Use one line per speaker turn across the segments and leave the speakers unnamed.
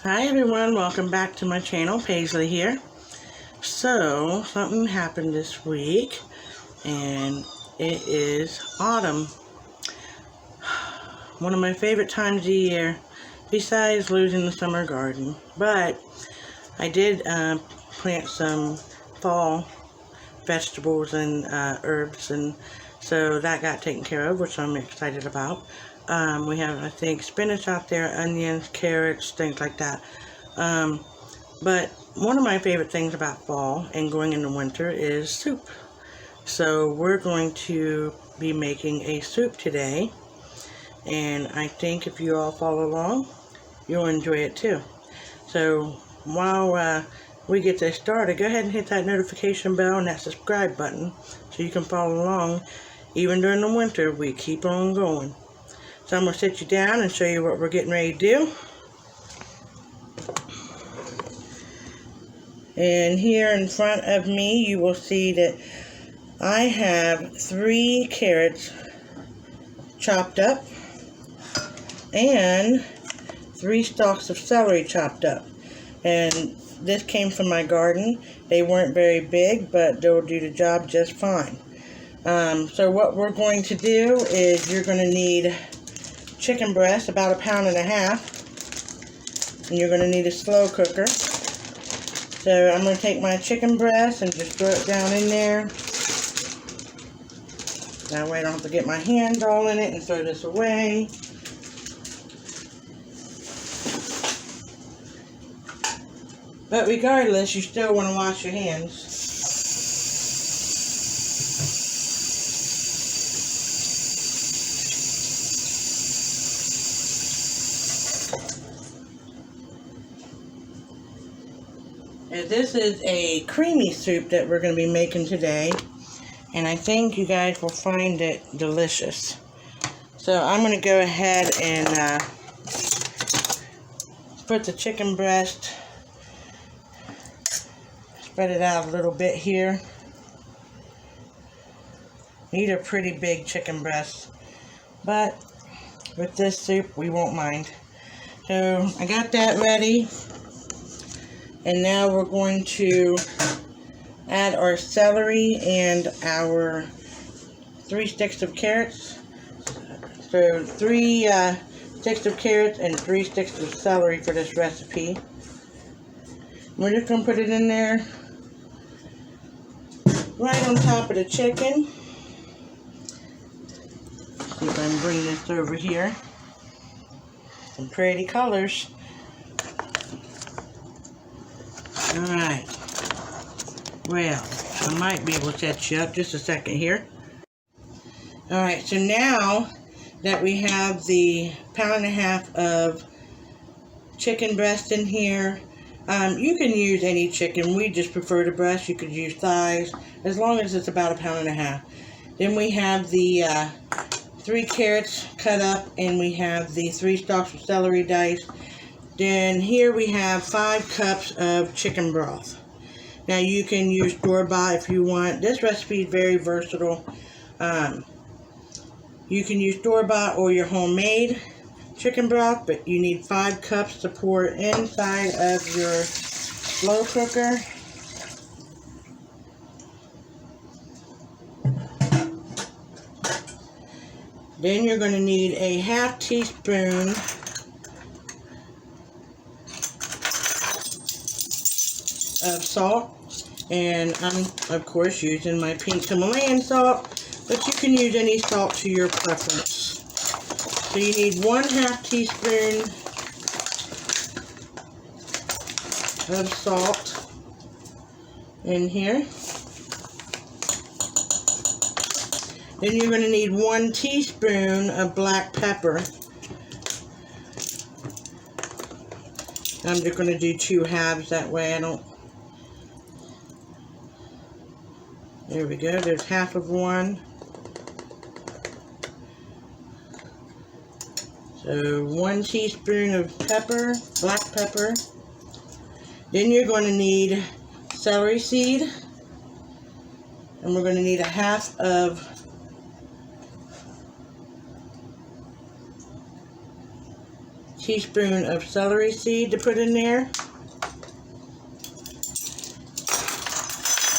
Hi everyone, welcome back to my channel. Paisley here. So, something happened this week, and it is autumn. One of my favorite times of the year, besides losing the summer garden. But I did plant some fall vegetables and herbs, and so that got taken care of, which I'm excited about. We have, I think, spinach out there, onions, carrots, things like that. But one of my favorite things about fall and going into winter is soup. So we're going to be making a soup today, and I think if you all follow along, you'll enjoy it too. So while we get this started, go ahead and hit that notification bell and that subscribe button so you can follow along. Even during the winter, we keep on going. So I'm going to sit you down and show you what we're getting ready to do. And here in front of me, you will see that I have 3 carrots chopped up and 3 stalks of celery chopped up. And this came from my garden. They weren't very big, but they'll do the job just fine. So what we're going to do is you're going to need chicken breast, about 1.5 pounds, and you're going to need a slow cooker. So I'm going to take my chicken breast and just throw it down in there. That way I don't have to get my hand all in it and throw this away. But regardless, you still want to wash your hands. And this is a creamy soup that we're going to be making today, and I think you guys will find it delicious. So I'm going to go ahead and put the chicken breast, spread it out a little bit here. These are pretty big chicken breasts, but with this soup we won't mind. So I got that ready. And now we're going to add our celery and our 3 sticks of carrots. So 3 sticks of carrots and 3 sticks of celery for this recipe. We're just going to put it in there right on top of the chicken. See if I can bring this over here. Some pretty colors. Alright, well, I might be able to set you up just a second here. Alright, so now that we have the 1.5 pounds of chicken breast in here, you can use any chicken. We just prefer the breast. You could use thighs, as long as it's about 1.5 pounds. Then we have the 3 carrots cut up, and we have the 3 stalks of celery diced. Then here we have 5 cups of chicken broth. Now you can use store-bought if you want. This recipe is very versatile. You can use store-bought or your homemade chicken broth, but you need 5 cups to pour inside of your slow cooker. Then you're going to need a 1/2 teaspoon of salt, and I'm of course using my pink Himalayan salt, but you can use any salt to your preference. So you need 1/2 teaspoon of salt in here. Then you're going to need 1 teaspoon of black pepper. I'm just going to do 2 halves, that way I don't. There we go, there's 1/2 of one. So 1 teaspoon of pepper, black pepper. Then you're going to need celery seed. And we're going to need 1/2 of teaspoon of celery seed to put in there.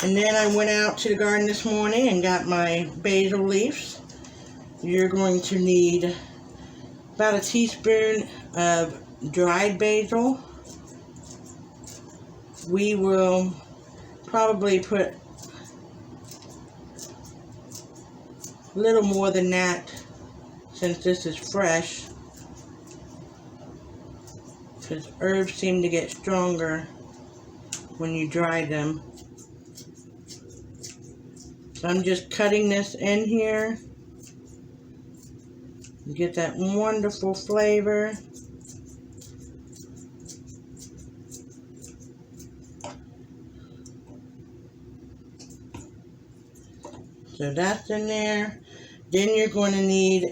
And then I went out to the garden this morning and got my basil leaves. You're going to need about a teaspoon of dried basil. We will probably put a little more than that since this is fresh, because herbs seem to get stronger when you dry them. So I'm just cutting this in here. You get that wonderful flavor. So that's in there. Then you're going to need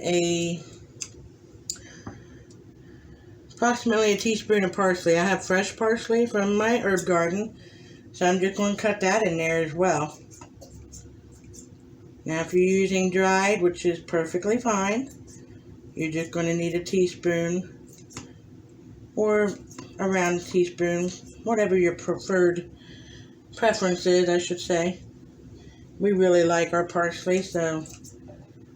approximately a teaspoon of parsley. I have fresh parsley from my herb garden, so I'm just going to cut that in there as well. Now if you're using dried, which is perfectly fine, you're just going to need a teaspoon or around a teaspoon, whatever your preference is, I should say. We really like our parsley, so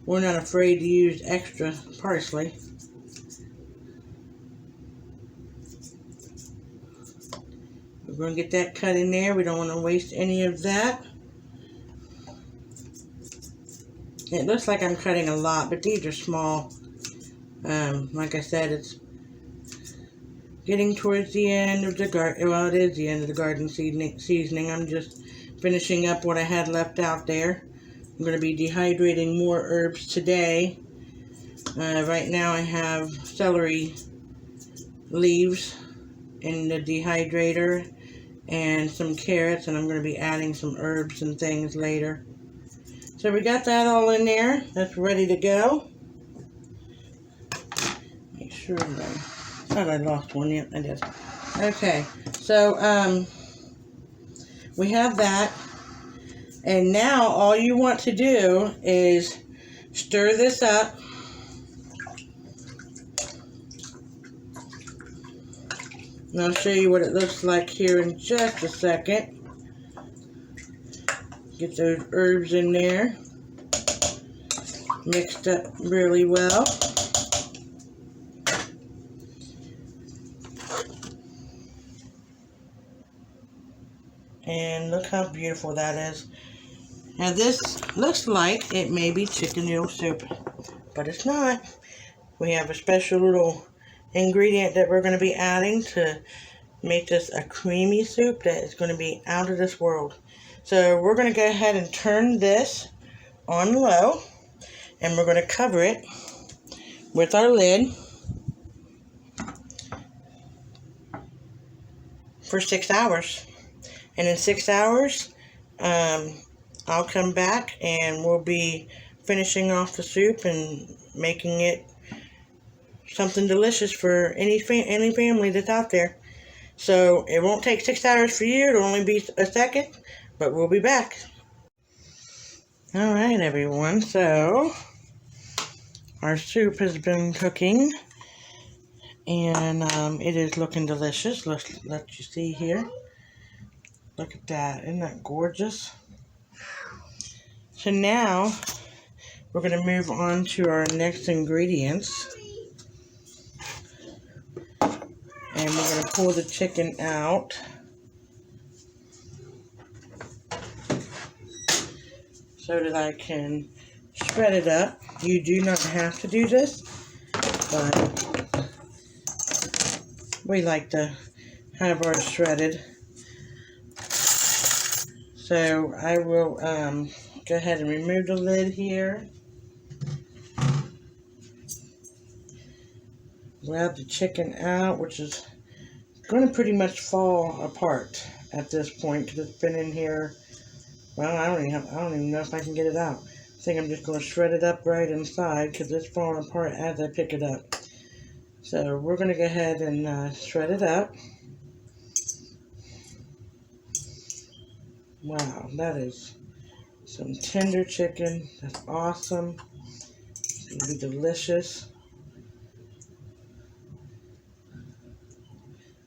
we're not afraid to use extra parsley. We're going to get that cut in there. We don't want to waste any of that. It looks like I'm cutting a lot, but these are small. Like I said, it's getting towards the end of the garden. Well, it is the end of the garden seasoning. I'm just finishing up what I had left out there. I'm going to be dehydrating more herbs today. Right now I have celery leaves in the dehydrator and some carrots, and I'm going to be adding some herbs and things later. So we got that all in there. That's ready to go. Make sure I thought I lost one. Yep, I did. Okay, so we have that. And now all you want to do is stir this up. And I'll show you what it looks like here in just a second. Get those herbs in there, mixed up really well. And look how beautiful that is. Now this looks like it may be chicken noodle soup, but it's not. We have a special little ingredient that we're going to be adding to make this a creamy soup that is going to be out of this world. So we're going to go ahead and turn this on low, and we're going to cover it with our lid for 6 hours. And in 6 hours, I'll come back and we'll be finishing off the soup and making it something delicious for any family that's out there. So it won't take 6 hours for you. It'll only be a second, but we'll be back. All right, everyone. So our soup has been cooking, and it is looking delicious. Let's let you see here. Look at that. Isn't that gorgeous? So now we're going to move on to our next ingredients. And we're going to pull the chicken out. So that I can shred it up. You do not have to do this, but we like to have ours shredded. So I will go ahead and remove the lid here. Grab the chicken out, which is going to pretty much fall apart at this point because it's been in here. Well, I don't even know if I can get it out. I think I'm just going to shred it up right inside because it's falling apart as I pick it up. So we're going to go ahead and shred it up. Wow, that is some tender chicken. That's awesome. It's going to be delicious.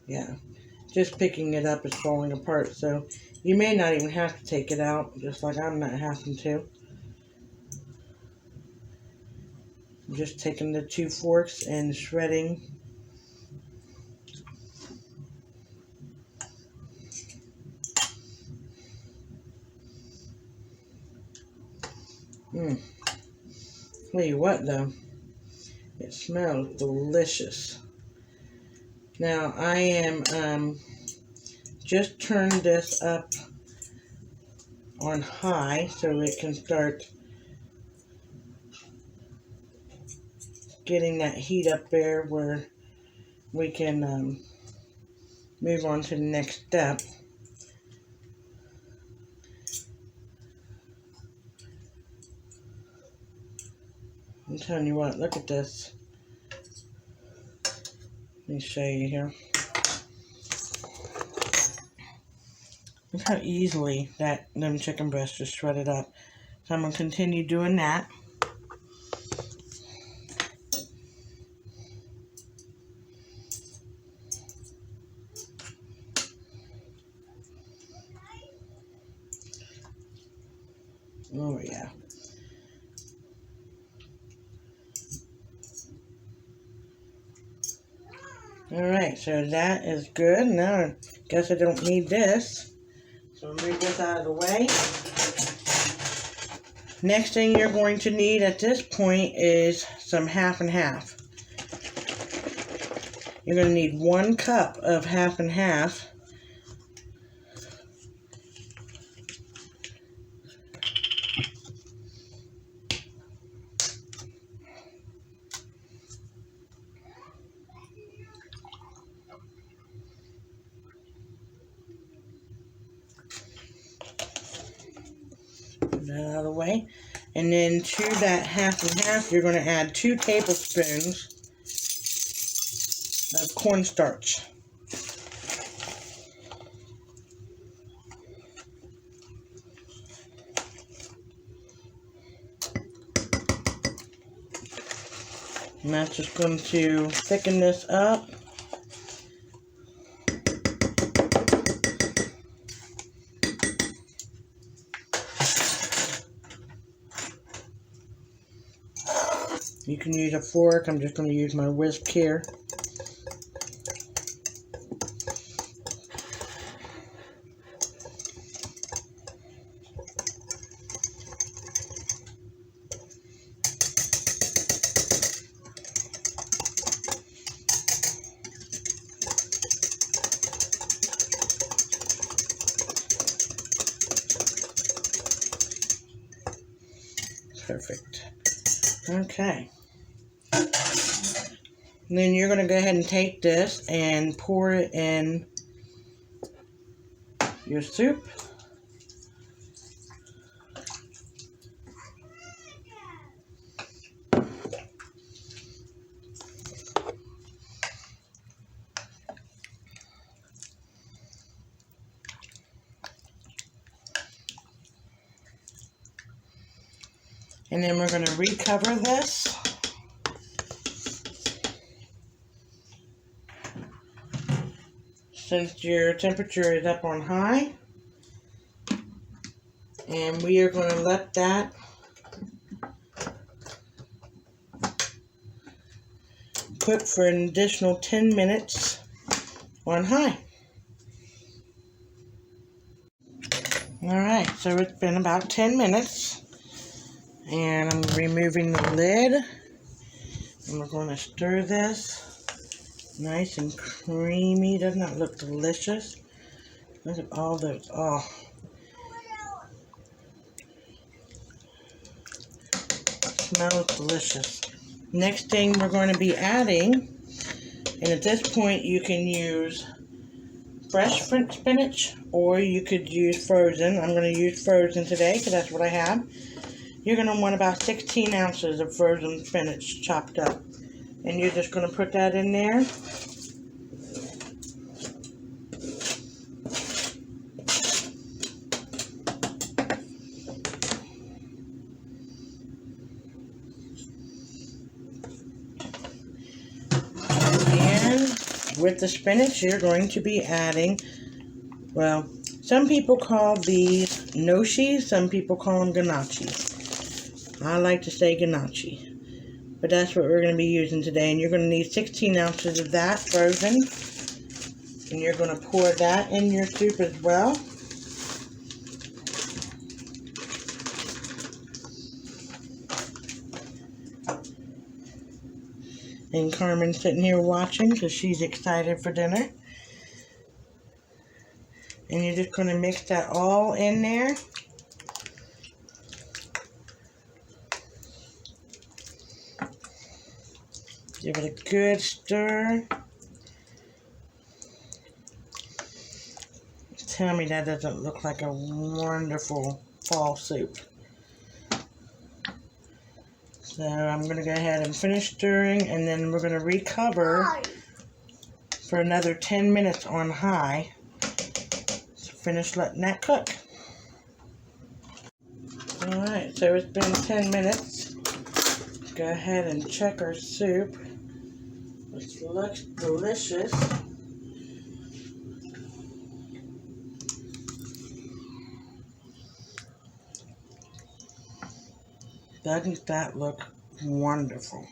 Yeah, just picking it up is falling apart, so you may not even have to take it out, just like I'm not having to. I'm just taking the 2 forks and shredding. Tell you what though, it smells delicious. Now I am just turned this up on high so it can start getting that heat up there where we can move on to the next step. I'm telling you what, look at this. Let me show you here. Look how easily them chicken breasts just shredded up. So I'm going to continue doing that. Oh yeah. Alright, so that is good. Now I guess I don't need this. So I'll move this out of the way. Next thing you're going to need at this point is some half and half. You're going to need 1 cup of half and half. Put that out of the way. And then to that half and half, you're going to add 2 tablespoons of cornstarch. And that's just going to thicken this up. You can use a fork. I'm just going to use my whisk here. Perfect. Okay. And then you're going to go ahead and take this and pour it in your soup. And then we're going to recover this. Since your temperature is up on high. And we are going to let that cook for an additional 10 minutes on high. Alright, so it's been about 10 minutes. And I'm removing the lid. And we're going to stir this. Nice and creamy. Doesn't that look delicious? Look at all those. Oh. Smells delicious. Next thing we're going to be adding, and at this point you can use fresh spinach or you could use frozen. I'm going to use frozen today because that's what I have. You're going to want about 16 ounces of frozen spinach chopped up. And you're just going to put that in there. with the spinach, you're going to be adding, well, some people call these Gnocchi, some people call them Gnocchi. I like to say Gnocchi, but that's what we're going to be using today. And you're going to need 16 ounces of that frozen, and you're going to pour that in your soup as well. And Carmen's sitting here watching because she's excited for dinner. And you're just going to mix that all in there. Give it a good stir. Tell me that doesn't look like a wonderful fall soup. So I'm going to go ahead and finish stirring, and then we're going to recover for another 10 minutes on high to finish letting that cook. Alright, so it's been 10 minutes. Let's go ahead and check our soup, which looks delicious. Doesn't that look wonderful?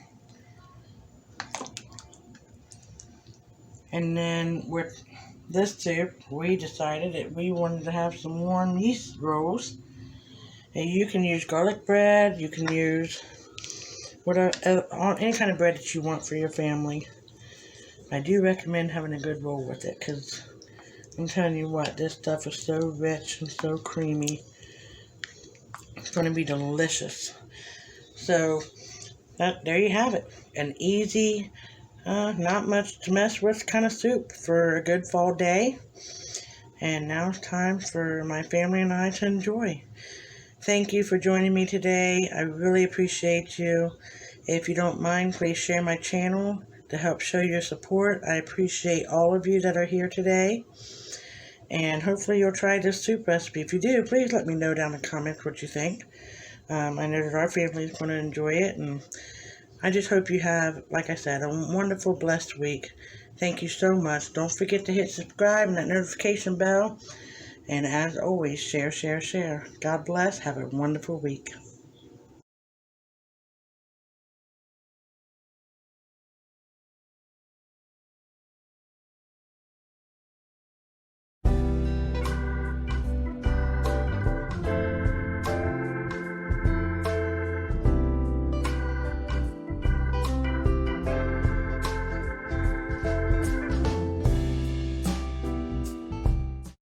And then with this soup, we decided that we wanted to have some warm yeast rolls. And you can use garlic bread, you can use whatever, any kind of bread that you want for your family. I do recommend having a good roll with it, because I'm telling you what, this stuff is so rich and so creamy. It's going to be delicious. So, there you have it. An easy, not much to mess with kind of soup for a good fall day. And now it's time for my family and I to enjoy. Thank you for joining me today. I really appreciate you. If you don't mind, please share my channel to help show your support. I appreciate all of you that are here today. And hopefully you'll try this soup recipe. If you do, please let me know down in the comments what you think. I know that our family is going to enjoy it, and I just hope you have, like I said, a wonderful, blessed week. Thank you so much. Don't forget to hit subscribe and that notification bell. And as always, share, share, share. God bless. Have a wonderful week.